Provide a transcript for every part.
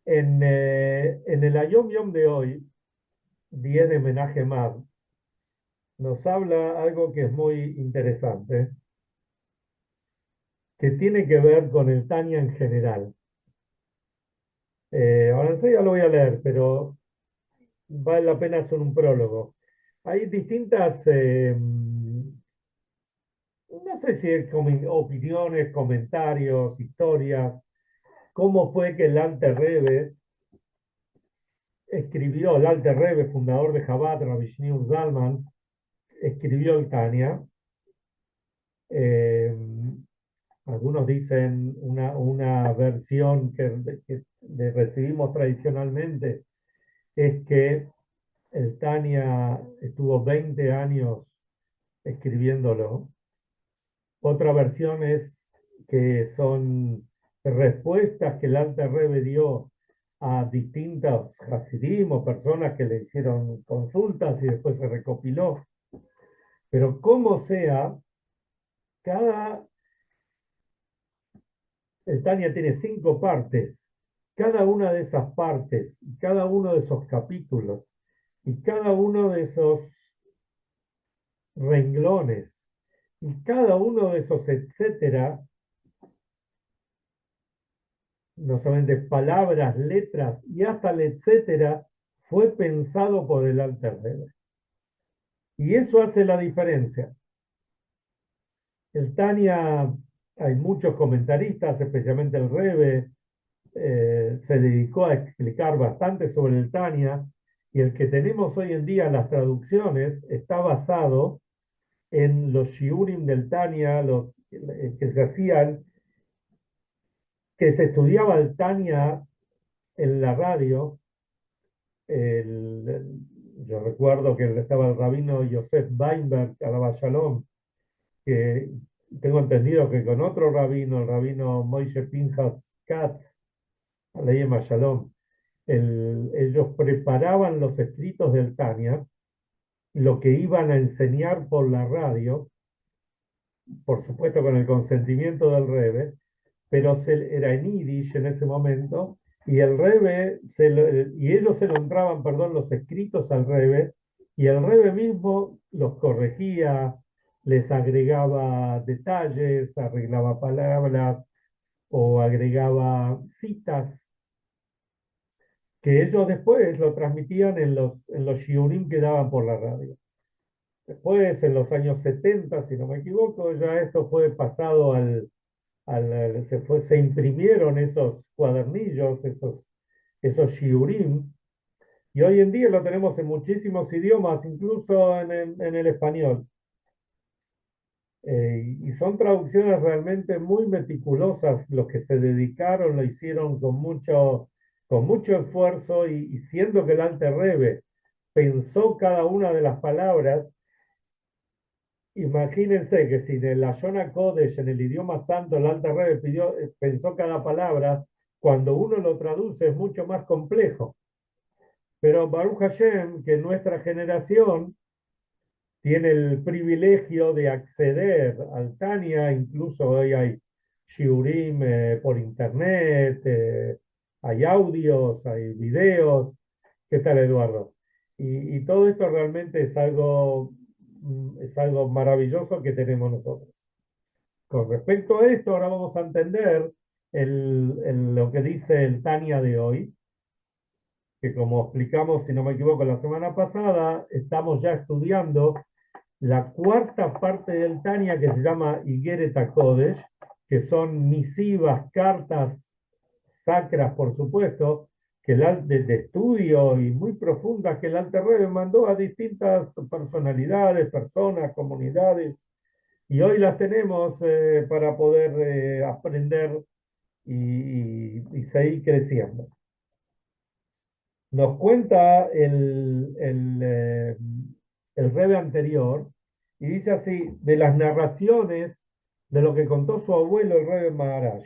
En el Ayom Yom de hoy, 10 de Menachem Av, nos habla algo que es muy interesante, que tiene que ver con el Tania en general. Ahora enseguida lo voy a leer, pero vale la pena hacer un prólogo. Hay distintas, no sé si es opiniones, comentarios, historias, cómo fue que el Alter Rebbe escribió, el Alter Rebbe, fundador de Chabad, Rabbi Shneimur Zalman, escribió el Tania. Eh, Algunos dicen una versión que recibimos tradicionalmente es que el Tania estuvo 20 años escribiéndolo. Otra versión es que son respuestas que el Alter Rebbe dio a distintos hasidim o personas que le hicieron consultas y después se recopiló. Pero como sea, cada el Tania tiene 5 partes. Cada una de esas partes, cada uno de esos capítulos y cada uno de esos renglones y cada uno de esos etcétera, no solamente palabras, letras y hasta el etcétera, fue pensado por el Alter Rebbe. Y eso hace la diferencia. El Tania, hay muchos comentaristas, especialmente el Rebbe, se dedicó a explicar bastante sobre el Tania, y el que tenemos hoy en día, las traducciones, está basado en los shiurim del Tania, los que se hacían, que se estudiaba el Tania en la radio. Yo recuerdo que estaba el rabino Yosef Weinberg, Alaba Shalom, que tengo entendido que con otro rabino, el rabino Moishe Pinchas Katz, Aleima Shalom, ellos preparaban los escritos del Tania, lo que iban a enseñar por la radio, por supuesto con el consentimiento del Rebbe, pero era en Yiddish en ese momento, y el Rebbe, y ellos se lo entraban, perdón, los escritos al Rebbe, y el Rebbe mismo los corregía, les agregaba detalles, arreglaba palabras o agregaba citas que ellos después lo transmitían en los shiurim que daban por la radio. Después, en los años 70, si no me equivoco, ya esto fue pasado se imprimieron esos cuadernillos, esos shiurim, y hoy en día lo tenemos en muchísimos idiomas, incluso en el español. Y son traducciones realmente muy meticulosas. Los que se dedicaron lo hicieron con mucho esfuerzo, y siendo que el Alter Rebbe pensó cada una de las palabras, imagínense que si en el Lashon HaKodesh, en el idioma santo, el Alter Rebbe pensó cada palabra, cuando uno lo traduce es mucho más complejo. Pero Baruch Hashem, que nuestra generación tiene el privilegio de acceder al Tania. Incluso hoy hay shiurim por internet, hay audios, hay videos. ¿Qué tal, Eduardo? Y todo esto realmente es algo maravilloso que tenemos nosotros. Con respecto a esto, ahora vamos a entender lo que dice el Tania de hoy, que como explicamos, si no me equivoco, la semana pasada, estamos ya estudiando la cuarta parte del Tania, que se llama Igeret HaKodesh, que son misivas, cartas sacras, por supuesto, de estudio y muy profundas, que el Alter Rebbe mandó a distintas personalidades, personas, comunidades, y hoy las tenemos para poder aprender y seguir creciendo. Nos cuenta el Rebbe anterior, y dice así, de las narraciones de lo que contó su abuelo, el Rebbe Maharaj.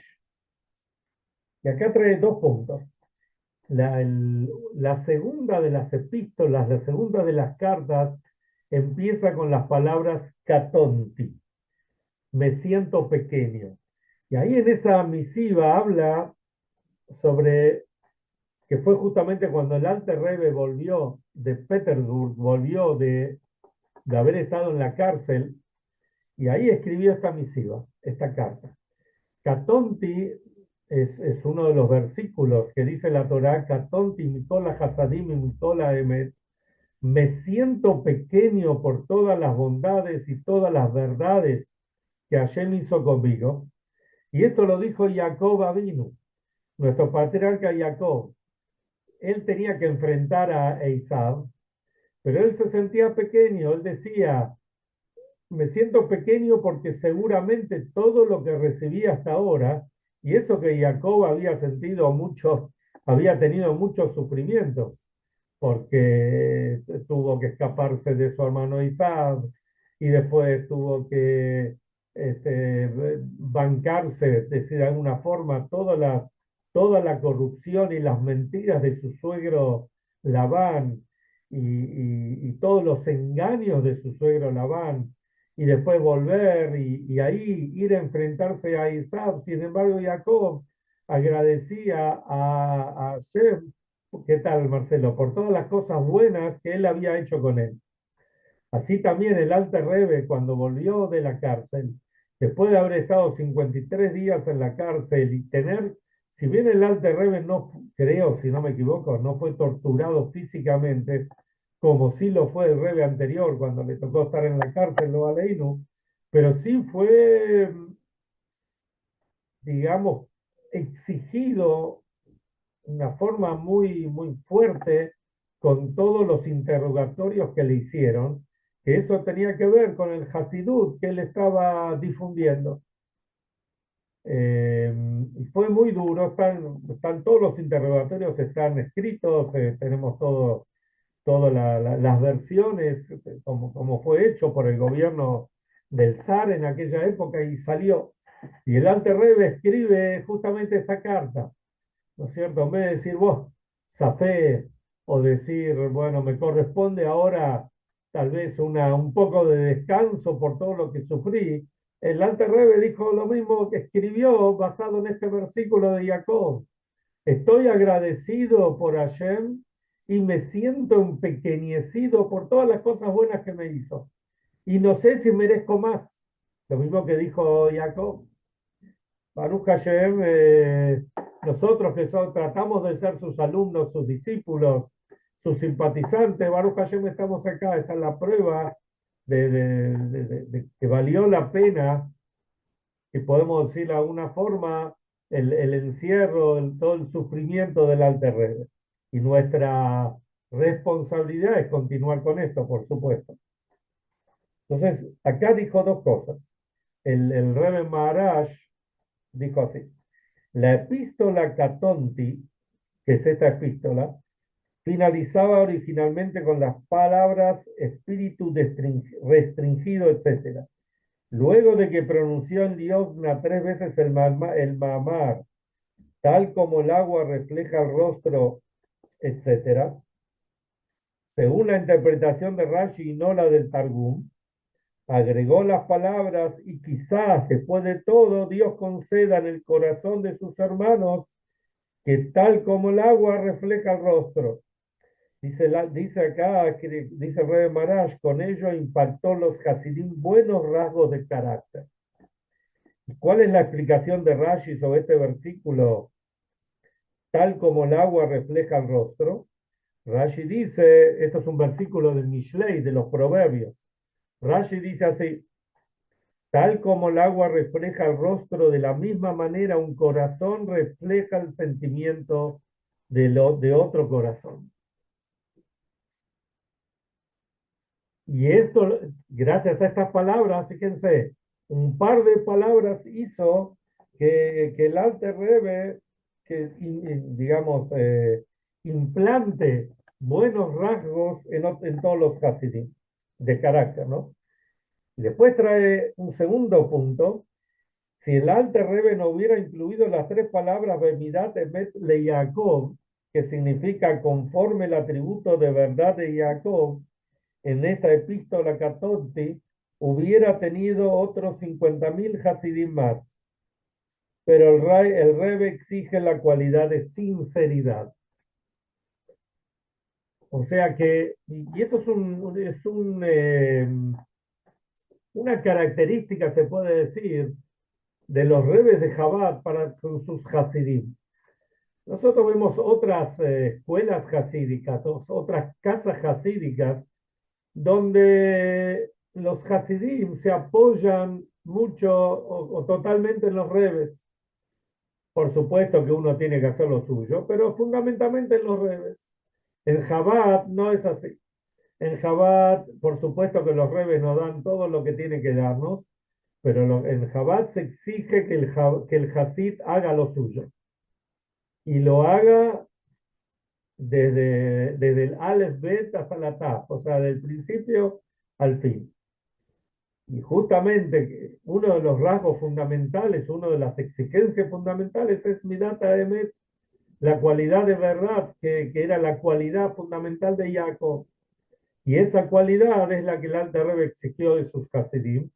Y acá trae 2 puntos. La segunda de las epístolas, la segunda de las cartas, empieza con las palabras katonti, me siento pequeño. Y ahí en esa misiva habla sobre que fue justamente cuando el Alter Rebbe volvió de Petersburg, volvió de haber estado en la cárcel, y ahí escribió esta misiva, esta carta. Katonti es uno de los versículos que dice la Torá, Katonti mitola hasadim y mitola emet, me siento pequeño por todas las bondades y todas las verdades que Hashem hizo conmigo. Y esto lo dijo Jacob Avinu, nuestro patriarca Jacob. Él tenía que enfrentar a Esaú, pero él se sentía pequeño. Él decía, me siento pequeño porque seguramente todo lo que recibí hasta ahora, y eso que Jacob había sentido mucho, había tenido muchos sufrimientos, porque tuvo que escaparse de su hermano Isaac y después tuvo que bancarse, es decir, de alguna forma, toda la corrupción y las mentiras de su suegro Labán y todos los engaños de su suegro Labán y después volver y ahí ir a enfrentarse a Isaac. Sin embargo, Jacob agradecía a Hashem. ¿Qué tal, Marcelo? Por todas las cosas buenas que él había hecho con él. Así también el Alter Rebbe, cuando volvió de la cárcel, después de haber estado 53 días en la cárcel y tener, si bien el Alter Rebbe no, creo, si no me equivoco, no fue torturado físicamente, como sí lo fue el Rebbe anterior, cuando le tocó estar en la cárcel, lo Aleinu, pero sí fue, digamos, exigido una forma muy fuerte con todos los interrogatorios que le hicieron, que eso tenía que ver con el Hasidut que él estaba difundiendo. Y fue muy duro, están todos los interrogatorios, están escritos, tenemos todas las versiones, como fue hecho por el gobierno del zar en aquella época y salió. Y el Alter Rebbe escribe justamente esta carta. ¿No es cierto? En vez de decir vos, zafé, o decir, bueno, me corresponde ahora tal vez un poco de descanso por todo lo que sufrí, el Alter Rebbe dijo lo mismo que escribió basado en este versículo de Jacob. Estoy agradecido por Hashem y me siento empequeñecido por todas las cosas buenas que me hizo. Y no sé si merezco más. Lo mismo que dijo Jacob. Baruch Hashem, nosotros que tratamos de ser sus alumnos, sus discípulos, sus simpatizantes, Baruch Hashem, estamos acá, está la prueba de que valió la pena, y podemos decir de alguna forma, el encierro, todo el sufrimiento del Alter Rebbe. Y nuestra responsabilidad es continuar con esto, por supuesto. Entonces, acá dijo dos cosas. El Rebbe Maharaj dijo así. La epístola Catonti, que es esta epístola, finalizaba originalmente con las palabras espíritu restringido, etc. Luego de que pronunció en Diosna 3 veces el mamar, tal como el agua refleja el rostro, etc., según la interpretación de Rashi y no la del Targum, agregó las palabras y quizás después de todo Dios conceda en el corazón de sus hermanos que tal como el agua refleja el rostro. Dice acá, dice Rebbe Marash, con ello impactó los Hasidim buenos rasgos de carácter. ¿Cuál es la explicación de Rashi sobre este versículo? Tal como el agua refleja el rostro. Rashi dice, esto es un versículo del Mishlei, de los Proverbios. Rashi dice así, tal como el agua refleja el rostro, de la misma manera un corazón refleja el sentimiento de otro corazón. Y esto, gracias a estas palabras, fíjense, un par de palabras hizo que el Alter Rebbe, digamos, implante buenos rasgos en todos los Hasidim de carácter, ¿no? Y después trae un segundo punto. Si el Alter Rebbe no hubiera incluido las tres palabras Bemidat Emet le Jacob, que significa conforme el atributo de verdad de Jacob, en esta epístola Catonti, hubiera tenido otros 50.000 Hasidim más. Pero el Rebbe exige la cualidad de sinceridad. O sea que, y esto una característica, se puede decir, de los rebes de Chabad para con sus Hasidim. Nosotros vemos otras escuelas hasídicas, otras casas hasídicas, donde los Hasidim se apoyan mucho o totalmente en los rebes. Por supuesto que uno tiene que hacer lo suyo, pero fundamentalmente en los rebes. En Chabad no es así. En Chabad, por supuesto que los rebes nos dan todo lo que tienen que darnos, pero en Chabad se exige que el Hasid haga lo suyo y lo haga desde el Aleph Bet hasta la Taf, o sea, del principio al fin. Y justamente uno de los rasgos fundamentales, una de las exigencias fundamentales es Midat Emet, la cualidad de verdad, que era la cualidad fundamental de Jacob. Y esa cualidad es la que el Alter Rebbe exigió de sus Hasidim.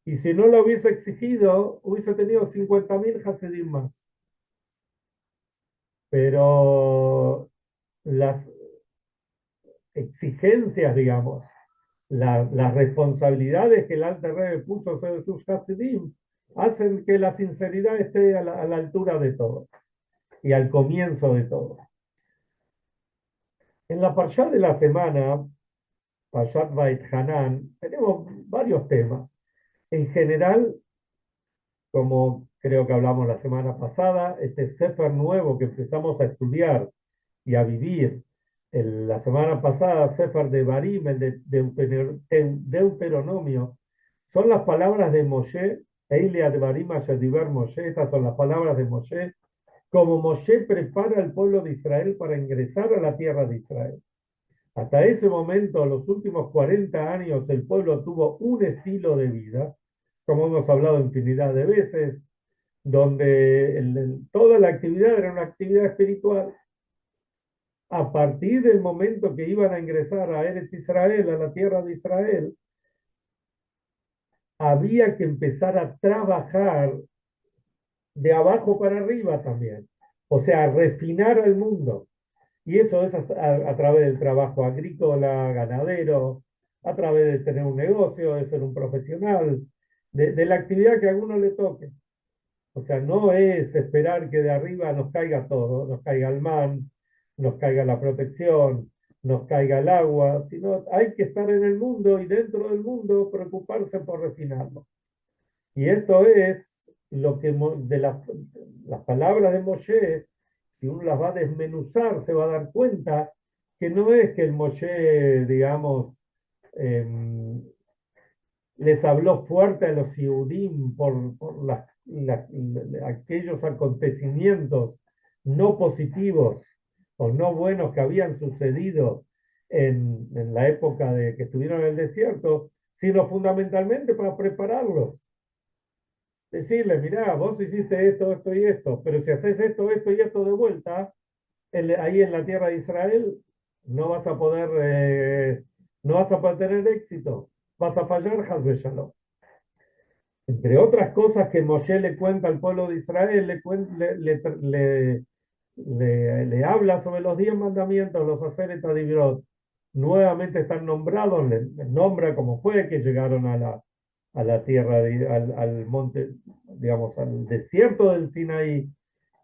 Y si no lo hubiese exigido, hubiese tenido 50.000 Hasidim más. Pero las exigencias, digamos, las responsabilidades que el Alter Rebbe puso sobre sus Hasidim, hacen que la sinceridad esté a la altura de todo y al comienzo de todo. En la Parshá de la semana, Parshat Vait Hanan, tenemos varios temas. En general, como creo que hablamos la semana pasada, este Sefer nuevo que empezamos a estudiar y a vivir la semana pasada, Sefer de Barim, el de Deuteronomio, son las palabras de Moshe, Eilea de Barim Ashadiver Moshe, estas son las palabras de Moshe, como Moshe prepara al pueblo de Israel para ingresar a la tierra de Israel. Hasta ese momento, los últimos 40 años, el pueblo tuvo un estilo de vida, como hemos hablado infinidad de veces, donde toda la actividad era una actividad espiritual. A partir del momento que iban a ingresar a Eretz Israel, a la tierra de Israel, había que empezar a trabajar de abajo para arriba también. O sea, refinar al mundo. Y eso es a través del trabajo agrícola, ganadero, a través de tener un negocio, de ser un profesional, de la actividad que a uno le toque. O sea, no es esperar que de arriba nos caiga todo, nos caiga el man, nos caiga la protección, nos caiga el agua, sino hay que estar en el mundo y dentro del mundo preocuparse por refinarlo. Y esto es lo que de las palabras de Moshe, si uno las va a desmenuzar, se va a dar cuenta que no es que el Moshe, digamos, em, les habló fuerte a los Yehudim por aquellos acontecimientos no positivos o no buenos que habían sucedido en la época de que estuvieron en el desierto, sino fundamentalmente para prepararlos. Decirles, mirá, vos hiciste esto, esto y esto, pero si haces esto, esto y esto de vuelta, ahí en la tierra de Israel no vas a poder, no vas a poder tener éxito, vas a fallar, Hasbe Shalom. Entre otras cosas que Moshe le cuenta al pueblo de Israel, le habla sobre los 10 mandamientos, los Aseret Adibrot. Nuevamente están nombrados, les nombra cómo fue que llegaron a la tierra, al monte, digamos, al desierto del Sinaí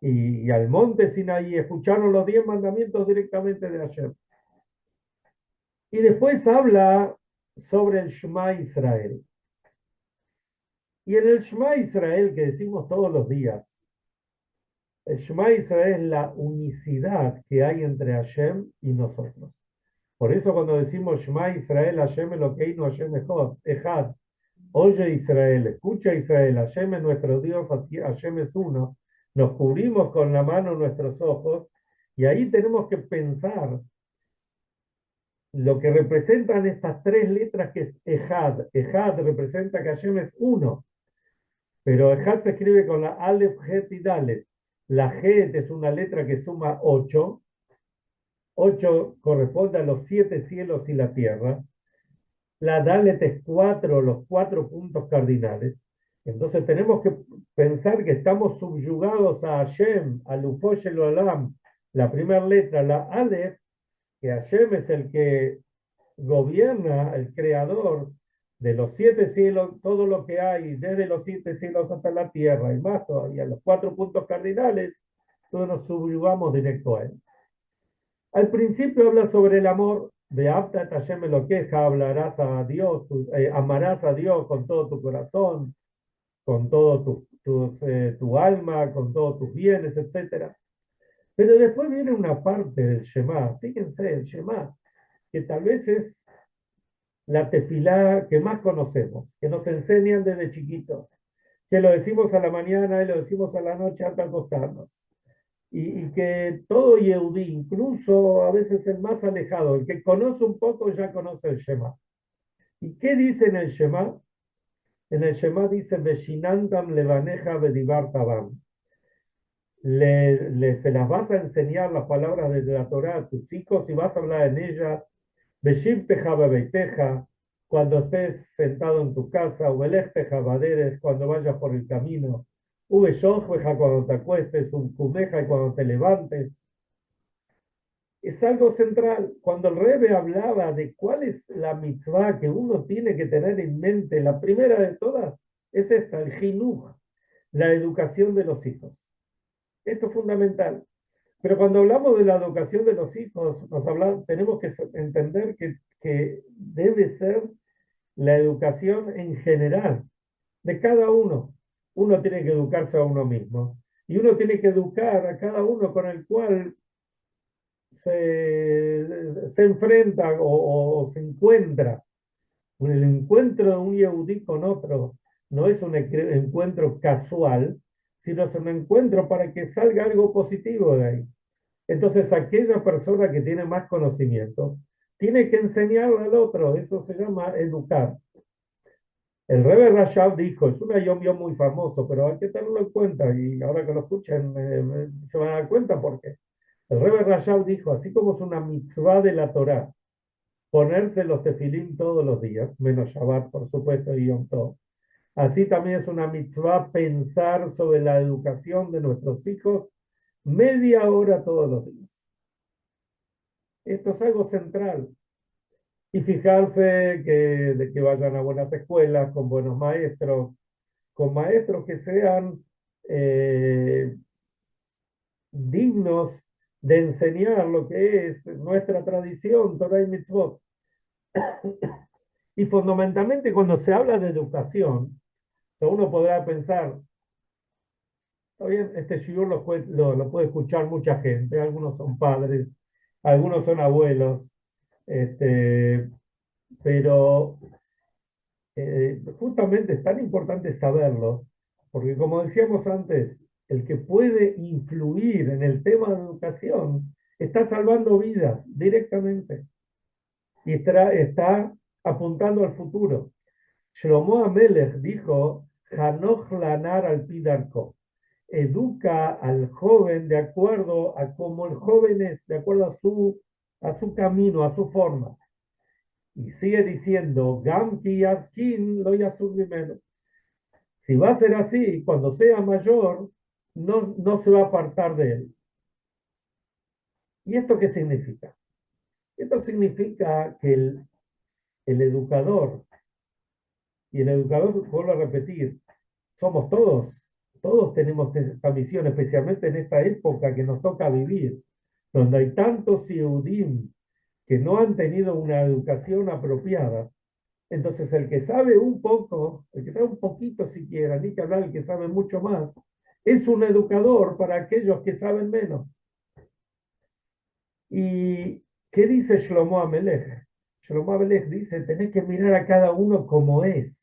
y al monte Sinaí, escucharon los 10 mandamientos directamente de Hashem. Y después habla sobre el Shema Israel. Y en el Shema Israel que decimos todos los días, el Shema Israel es la unicidad que hay entre Hashem y nosotros. Por eso cuando decimos Shema Israel, Hashem Elokeinu, Hashem Echad, oye Israel, escucha Israel, Hashem es nuestro Dios, Hashem es uno, nos cubrimos con la mano nuestros ojos y ahí tenemos que pensar lo que representan estas tres letras que es Ejad. Ejad representa que Hashem es uno. Pero Ejad se escribe con la Aleph, Het y Dalet. La Het es una letra que suma 8. 8 corresponde a los 7 cielos y la tierra. La Dalet es 4, los 4 puntos cardinales. Entonces tenemos que pensar que estamos subyugados a Hashem, al Ufoshel Olam, la primera letra, la Aleph, que Hashem es el que gobierna, el creador de los 7 cielos, todo lo que hay, desde los 7 cielos hasta la tierra, y más todavía, los 4 puntos cardinales, todos nos subyugamos directo a él. Al principio habla sobre el amor, de Abta Hashem lo queja, hablarás a Dios, amarás a Dios con todo tu corazón, con todo tu alma, con todos tus bienes, etcétera. Pero después viene una parte del Shema, fíjense, el Shema, que tal vez es la tefilá que más conocemos, que nos enseñan desde chiquitos, que lo decimos a la mañana y lo decimos a la noche antes de acostarnos. Y que todo Yehudí, incluso a veces el más alejado, el que conoce un poco ya conoce el Shema. ¿Y qué dice en el Shema? En el Shema dice, Veshinantam levaneja vedibar tabam. Se las vas a enseñar las palabras de la Torá a tus hijos y vas a hablar en ella. Beshimteja bebeiteja, cuando estés sentado en tu casa, ubelejteja baderes, cuando vayas por el camino, ubeshojbeja cuando te acuestes, kumeja cuando te levantes. Es algo central. Cuando el Rebbe hablaba de cuál es la mitzvah que uno tiene que tener en mente, la primera de todas es esta, el jinuj, la educación de los hijos. Esto es fundamental. Pero cuando hablamos de la educación de los hijos, tenemos que entender que debe ser la educación en general, de cada uno. Uno tiene que educarse a uno mismo. Y uno tiene que educar a cada uno con el cual se enfrenta o se encuentra. El encuentro de un yehudí con otro no es un encuentro casual, sino es un encuentro para que salga algo positivo de ahí. Entonces, aquella persona que tiene más conocimientos tiene que enseñarle al otro. Eso se llama educar. El Rebbe Rashab dijo, es un yom muy famoso, pero hay que tenerlo en cuenta. Y ahora que lo escuchen, se van a dar cuenta por qué. El Rebbe Rashab dijo, así como es una mitzvah de la Torá, ponerse los tefilín todos los días, menos Shabbat, por supuesto, y Yom Tov. Así también es una mitzvah pensar sobre la educación de nuestros hijos media hora todos los días. Esto es algo central. Y fijarse de que vayan a buenas escuelas, con buenos maestros, con maestros que sean dignos de enseñar lo que es nuestra tradición, Torah y Mitzvot. Y fundamentalmente cuando se habla de educación, uno podrá pensar, está bien, este shiur lo puede escuchar mucha gente, algunos son padres, algunos son abuelos, pero justamente es tan importante saberlo, porque como decíamos antes, el que puede influir en el tema de educación está salvando vidas directamente y está apuntando al futuro. Shlomo Amelech dijo, Hanoch lanar al pidarko, educa al joven de acuerdo a cómo el joven es, de acuerdo a su camino, a su forma. Y sigue diciendo, Gam ki yaskin lo yasur menos. Si va a ser así, cuando sea mayor, no se va a apartar de él. ¿Y esto qué significa? Esto significa que el educador, y el educador, vuelvo a repetir, somos todos tenemos esta misión, especialmente en esta época que nos toca vivir, donde hay tantos Yehudim que no han tenido una educación apropiada. Entonces, el que sabe un poco, el que sabe un poquito siquiera, ni que hablar el que sabe mucho más, es un educador para aquellos que saben menos. ¿Y qué dice Shlomo Amelech? Shlomo Amelech dice, tenés que mirar a cada uno como es.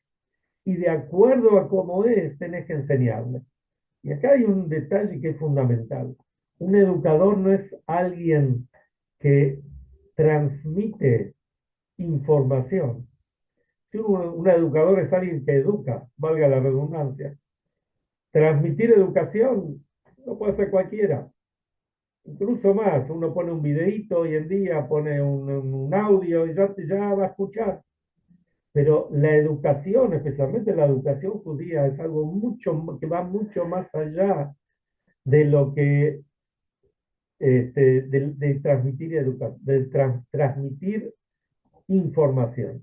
Y de acuerdo a cómo es, tenés que enseñarle. Y acá hay un detalle que es fundamental. Un educador no es alguien que transmite información. Si un educador es alguien que educa, valga la redundancia. Transmitir educación no puede ser cualquiera. Incluso más, uno pone un videíto hoy en día, pone un audio y ya va a escuchar. Pero la educación, especialmente la educación judía, es algo que va mucho más allá de lo que de transmitir transmitir información.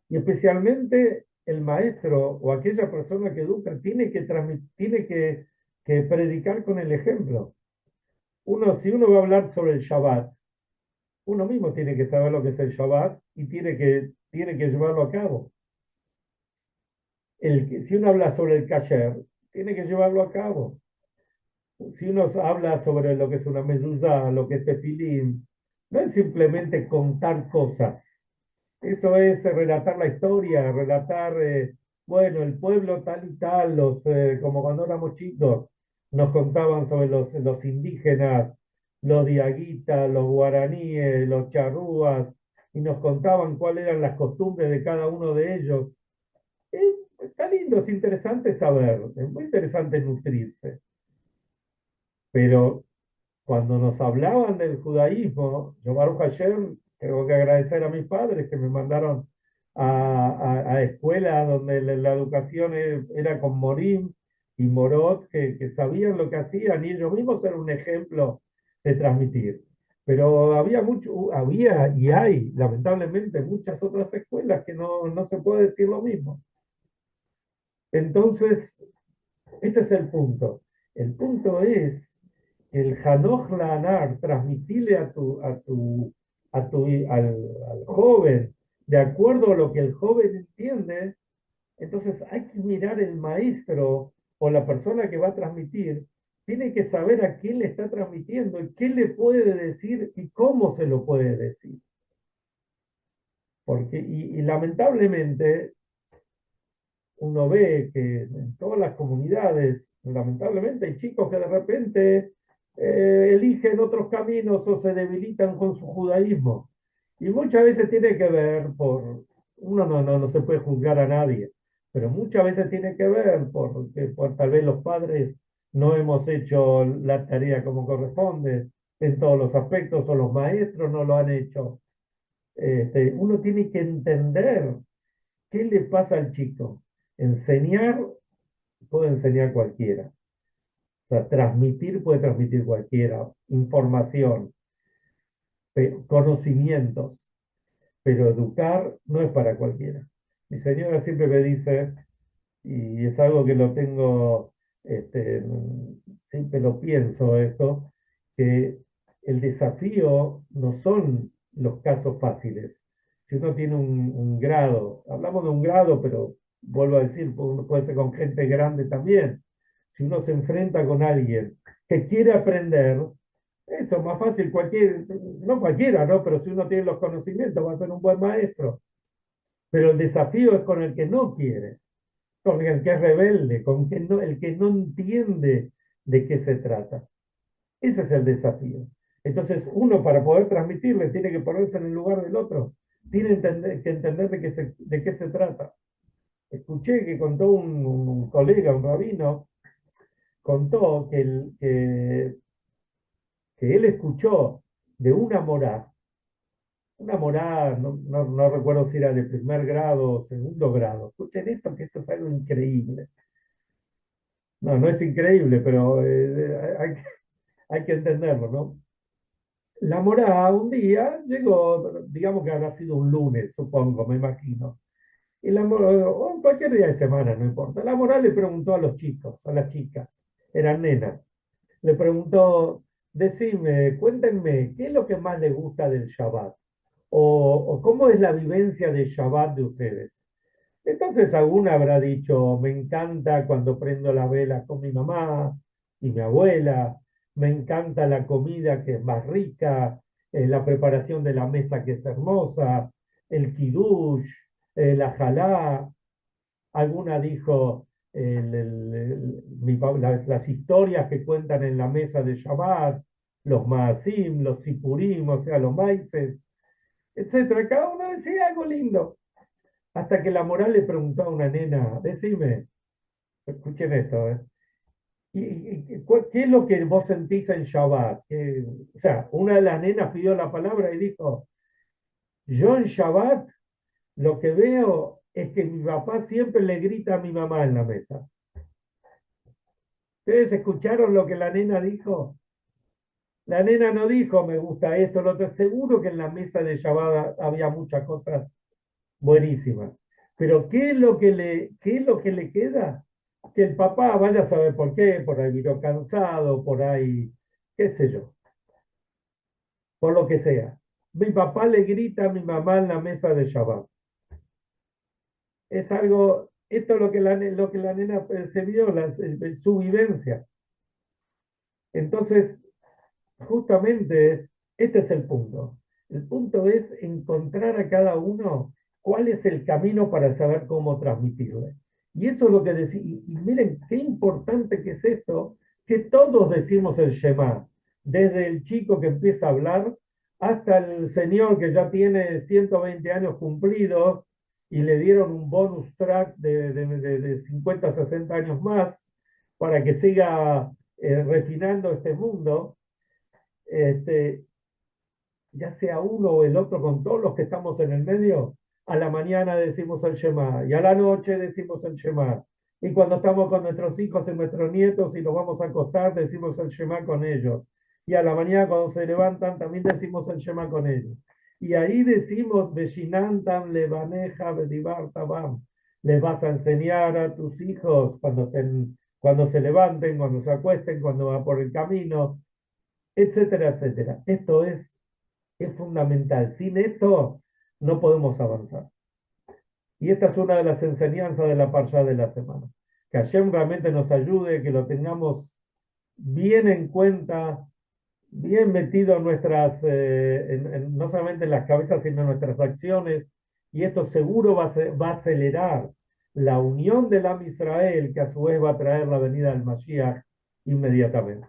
Y especialmente el maestro o aquella persona que educa tiene que, que predicar con el ejemplo. Si uno va a hablar sobre el Shabbat, uno mismo tiene que saber lo que es el Shabbat y tiene que llevarlo a cabo. Si uno habla sobre el kasher, tiene que llevarlo a cabo. Si uno habla sobre lo que es una mezuzá, lo que es tefilín, no es simplemente contar cosas. Eso es relatar la historia, relatar, bueno, el pueblo tal y tal, como cuando éramos chicos, nos contaban sobre los indígenas, los diaguitas, los guaraníes, los charrúas, y nos contaban cuáles eran las costumbres de cada uno de ellos. Está lindo, es interesante saber, es muy interesante nutrirse, pero cuando nos hablaban del judaísmo, yo Baruch Hashem, tengo que agradecer a mis padres que me mandaron a escuelas donde la educación era con Morim y Morot, que sabían lo que hacían y ellos mismos eran un ejemplo de transmitir. Pero había y hay, lamentablemente, muchas otras escuelas que no se puede decir lo mismo. Entonces, este es el punto. El punto es que el Hanoch La'anar, transmitirle al joven, de acuerdo a lo que el joven entiende, entonces hay que mirar el maestro o la persona que va a transmitir, tiene que saber a quién le está transmitiendo y qué le puede decir y cómo se lo puede decir. Porque, y lamentablemente, uno ve que en todas las comunidades, lamentablemente, hay chicos que de repente eligen otros caminos o se debilitan con su judaísmo. Y muchas veces tiene que ver uno no se puede juzgar a nadie, pero muchas veces tiene que ver por tal vez los padres no hemos hecho la tarea como corresponde en todos los aspectos o los maestros no lo han hecho. Uno tiene que entender qué le pasa al chico. Enseñar puede enseñar cualquiera. O sea, transmitir puede transmitir cualquiera. Información, conocimientos. Pero educar no es para cualquiera. Mi señora siempre me dice, y es algo que lo tengo, siempre lo pienso esto, que el desafío no son los casos fáciles. Si uno tiene un grado, hablamos de un grado, pero vuelvo a decir, puede ser con gente grande también. Si uno se enfrenta con alguien que quiere aprender, eso es más fácil, no cualquiera, ¿no? Pero si uno tiene los conocimientos, va a ser un buen maestro. Pero el desafío es con el que no quiere, con el que es rebelde, el que no entiende de qué se trata. Ese es el desafío. Entonces, uno para poder transmitirle tiene que ponerse en el lugar del otro, tiene que entender de qué se trata. Escuché que contó un colega, un rabino, contó que él escuchó de una morá, no recuerdo si era de primer grado o segundo grado. Escuchen esto, que esto es algo increíble. No es increíble, pero hay que entenderlo, ¿no? La morá un día llegó, digamos que habrá sido un lunes, supongo, me imagino. Y o cualquier día de semana, no importa. La morá le preguntó a los chicos, a las chicas, eran nenas. Le preguntó, decime, cuéntenme, ¿qué es lo que más les gusta del Shabbat? O cómo es la vivencia de Shabbat de ustedes. Entonces alguna habrá dicho, me encanta cuando prendo la vela con mi mamá y mi abuela, me encanta la comida que es más rica, la preparación de la mesa que es hermosa, el kiddush, la jalá. Alguna dijo las historias que cuentan en la mesa de Shabbat, los maasim, los sipurim, o sea, los maíces, etcétera. Cada uno decía algo lindo. Hasta que la moral le preguntó a una nena, decime, escuchen esto, ¿qué es lo que vos sentís en Shabbat? O sea, una de las nenas pidió la palabra y dijo, yo en Shabbat lo que veo es que mi papá siempre le grita a mi mamá en la mesa. ¿Ustedes escucharon lo que la nena dijo? La nena no dijo, me gusta esto, lo otro. Seguro que en la mesa de Shabbat había muchas cosas buenísimas. Pero ¿qué es lo que le queda? Que el papá vaya a saber por qué, por ahí vino cansado, por ahí, qué sé yo, por lo que sea. Mi papá le grita a mi mamá en la mesa de Shabbat. Es algo, esto es lo que la nena percibió, su vivencia. Entonces, justamente, este es el punto. El punto es encontrar a cada uno cuál es el camino para saber cómo transmitirle. Y eso es lo que decimos. Y miren qué importante que es esto, que todos decimos el Shema, desde el chico que empieza a hablar hasta el señor que ya tiene 120 años cumplidos y le dieron un bonus track de 50, 60 años más para que siga refinando este mundo. Este, ya sea uno o el otro, con todos los que estamos en el medio, a la mañana decimos el Shema y a la noche decimos el Shema. Y cuando estamos con nuestros hijos y nuestros nietos y nos vamos a acostar, decimos el Shema con ellos. Y a la mañana cuando se levantan también decimos el Shema con ellos. Y ahí decimos, Veshinantam levaneja bedibar tabam. Les vas a enseñar a tus hijos cuando se levanten, cuando se acuesten, cuando van por el camino, etcétera, etcétera. Esto es fundamental. Sin esto no podemos avanzar. Y esta es una de las enseñanzas de la Parsha de la semana. Que Hashem realmente nos ayude, que lo tengamos bien en cuenta, bien metido en no solamente en las cabezas, sino en nuestras acciones. Y esto seguro va a acelerar la unión del Am Israel, que a su vez va a traer la venida del Mashiach inmediatamente.